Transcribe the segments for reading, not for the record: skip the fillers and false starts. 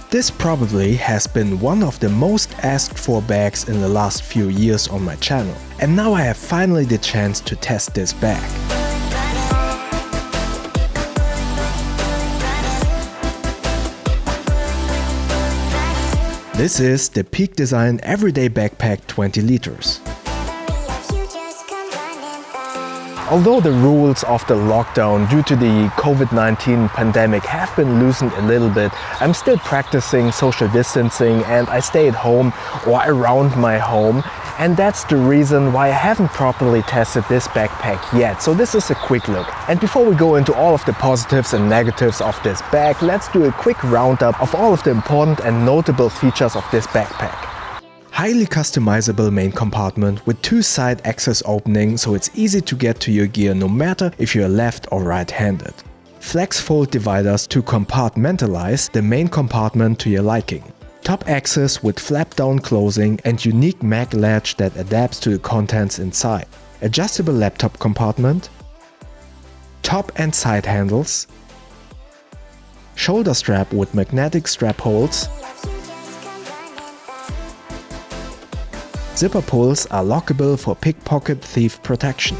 This probably has been one of the most asked for bags in the last few years on my channel, and now I have finally the chance to test this bag. This is the PeakDesign Everyday Backpack 20 liters. Although the rules of the lockdown due to the COVID-19 pandemic have been loosened a little bit, I'm still practicing social distancing and I stay at home or around my home, and that's the reason why I haven't properly tested this backpack yet. So this is a quick look. And before we go into all of the positives and negatives of this bag, let's do a quick roundup of all of the important and notable features of this backpack. Highly customizable main compartment with 2 side access openings, so it's easy to get to your gear no matter if you're left or right-handed. Flex fold dividers to compartmentalize the main compartment to your liking. Top access with flap down closing and unique mag latch that adapts to the contents inside. Adjustable laptop compartment. Top and side handles. Shoulder strap with magnetic strap holes. Zipper pulls are lockable for pickpocket thief protection.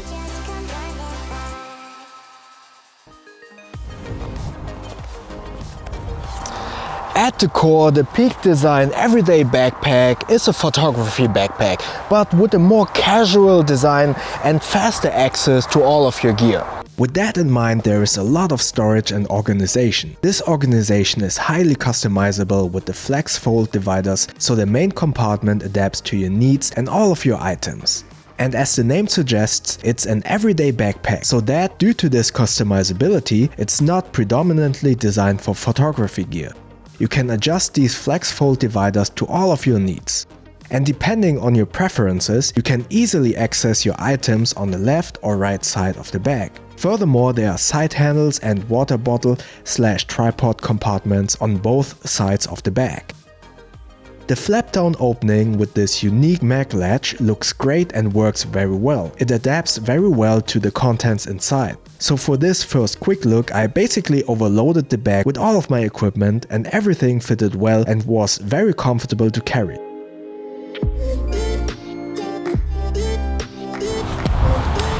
At the core, the PeakDesign Everyday Backpack is a photography backpack, but with a more casual design and faster access to all of your gear. With that in mind, there is a lot of storage and organization. This organization is highly customizable with the flex fold dividers, so the main compartment adapts to your needs and all of your items. And as the name suggests, it's an everyday backpack, so that due to this customizability, it's not predominantly designed for photography gear. You can adjust these flex fold dividers to all of your needs. And depending on your preferences, you can easily access your items on the left or right side of the bag. Furthermore, there are side handles and water bottle/tripod compartments on both sides of the bag. The flap down opening with this unique mag latch looks great and works very well. It adapts very well to the contents inside. So for this first quick look, I basically overloaded the bag with all of my equipment and everything fitted well and was very comfortable to carry.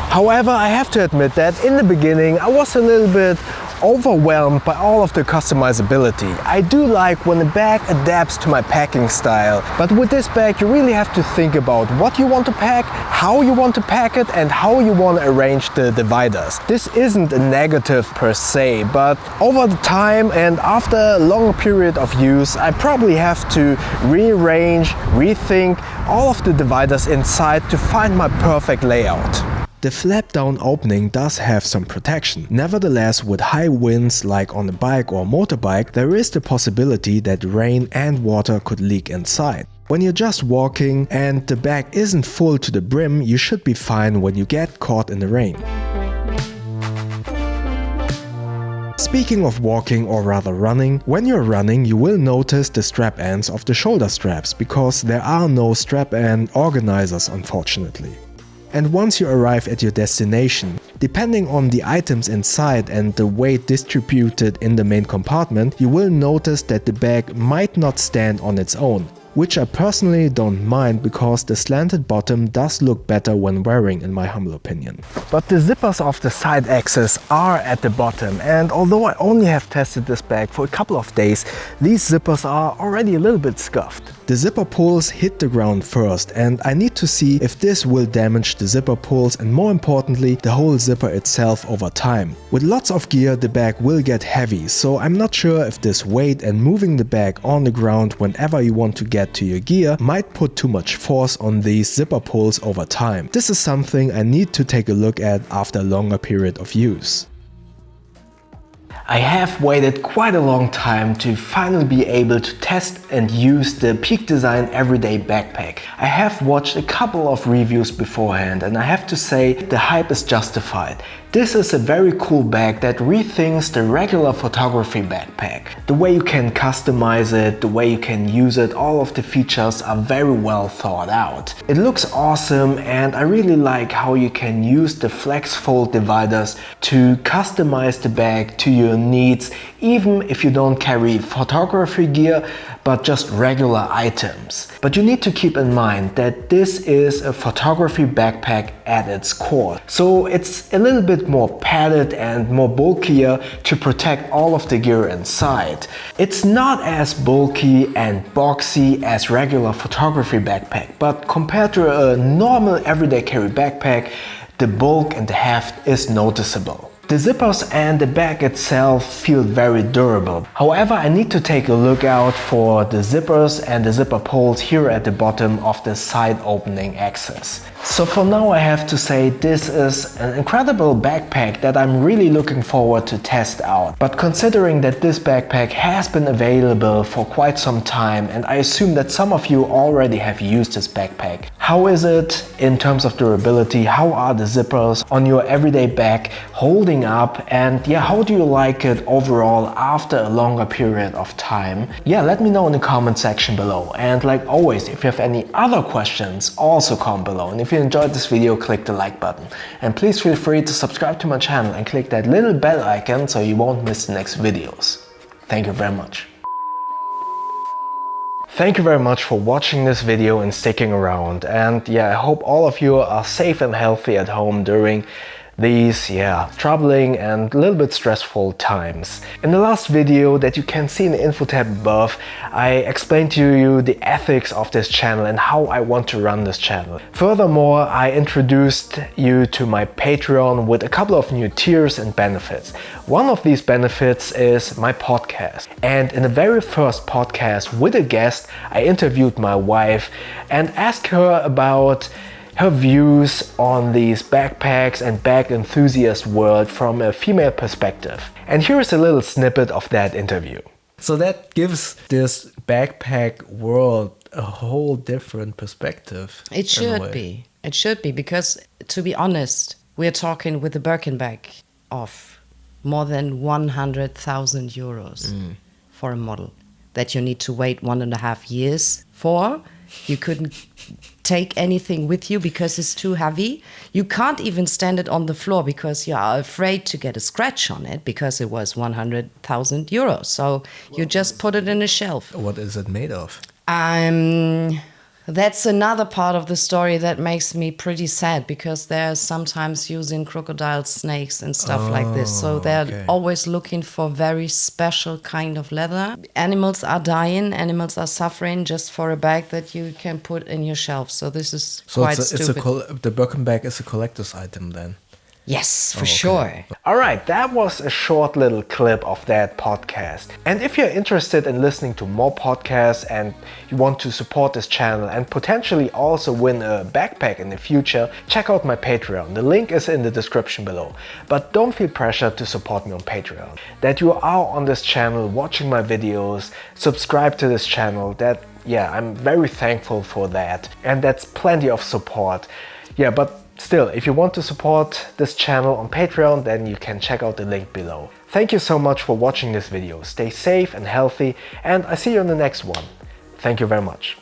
However, I have to admit that in the beginning I was a little bit overwhelmed by all of the customizability. I do like when the bag adapts to my packing style, but with this bag you really have to think about what you want to pack, how you want to pack it, and how you want to arrange the dividers. This isn't a negative per se, but over the time and after a long period of use, I probably have to rearrange, rethink all of the dividers inside to find my perfect layout. The flap down opening does have some protection. Nevertheless, with high winds like on a bike or motorbike, there is the possibility that rain and water could leak inside. When you're just walking and the bag isn't full to the brim, you should be fine when you get caught in the rain. Speaking of walking, or rather running, when you're running you will notice the strap ends of the shoulder straps because there are no strap end organizers, unfortunately. And once you arrive at your destination, depending on the items inside and the weight distributed in the main compartment, you will notice that the bag might not stand on its own, which I personally don't mind because the slanted bottom does look better when wearing, in my humble opinion. But the zippers of the side axis are at the bottom, and although I only have tested this bag for a couple of days, these zippers are already a little bit scuffed. The zipper pulls hit the ground first, and I need to see if this will damage the zipper pulls and, more importantly, the whole zipper itself over time. With lots of gear the bag will get heavy, so I'm not sure if this weight and moving the bag on the ground whenever you want to get to your gear might put too much force on these zipper pulls over time. This is something I need to take a look at after a longer period of use. I have waited quite a long time to finally be able to test and use the PeakDesign Everyday Backpack. I have watched a couple of reviews beforehand and I have to say the hype is justified. This is a very cool bag that rethinks the regular photography backpack. The way you can customize it, the way you can use it, all of the features are very well thought out. It looks awesome, and I really like how you can use the flex fold dividers to customize the bag to your needs, even if you don't carry photography gear but just regular items. But you need to keep in mind that this is a photography backpack at its core. So it's a little bit more padded and more bulkier to protect all of the gear inside. It's not as bulky and boxy as regular photography backpack, but compared to a normal everyday carry backpack, the bulk and the heft is noticeable. The zippers and the bag itself feel very durable. However, I need to take a look out for the zippers and the zipper pulls here at the bottom of the side opening axis. So for now I have to say this is an incredible backpack that I'm really looking forward to test out. But considering that this backpack has been available for quite some time, and I assume that some of you already have used this backpack, how is it in terms of durability? How are the zippers on your everyday bag holding up, and yeah, how do you like it overall after a longer period of time? Yeah, let me know in the comment section below. And like always, if you have any other questions, also comment below. And if you enjoyed this video, click the like button. And please feel free to subscribe to my channel and click that little bell icon so you won't miss the next videos. Thank you very much. Thank you very much for watching this video and sticking around. And yeah, I hope all of you are safe and healthy at home during these troubling and a little bit stressful times. In the last video that you can see in the info tab above, I explained to you the ethics of this channel and how I want to run this channel. Furthermore, I introduced you to my Patreon with a couple of new tiers and benefits. One of these benefits is my podcast. And in the very first podcast with a guest, I interviewed my wife and asked her about her views on these backpacks and bag enthusiast world from a female perspective. And here is a little snippet of that interview. So that gives this backpack world a whole different perspective. It should be. It should be, because to be honest, we're talking with a Birkin bag of more than 100,000 euros for a model that you need to wait 1.5 years for. You couldn't take anything with you because it's too heavy. You can't even stand it on the floor because you are afraid to get a scratch on it because it was 100,000 euros. So you just put it in a shelf. What is it made of? That's another part of the story that makes me pretty sad, because they're sometimes using crocodile snakes and stuff like this. So they're always looking for very special kind of leather. Animals are dying, animals are suffering just for a bag that you can put in your shelf. So this is quite stupid. The Birkin bag is a collector's item then? Yes, for sure. Alright, that was a short little clip of that podcast. And if you're interested in listening to more podcasts and you want to support this channel and potentially also win a backpack in the future, check out my Patreon. The link is in the description below. But don't feel pressured to support me on Patreon. That you are on this channel watching my videos, subscribe to this channel, I'm very thankful for that. And that's plenty of support. But still, if you want to support this channel on Patreon, then you can check out the link below. Thank you so much for watching this video. Stay safe and healthy, and I see you in the next one. Thank you very much.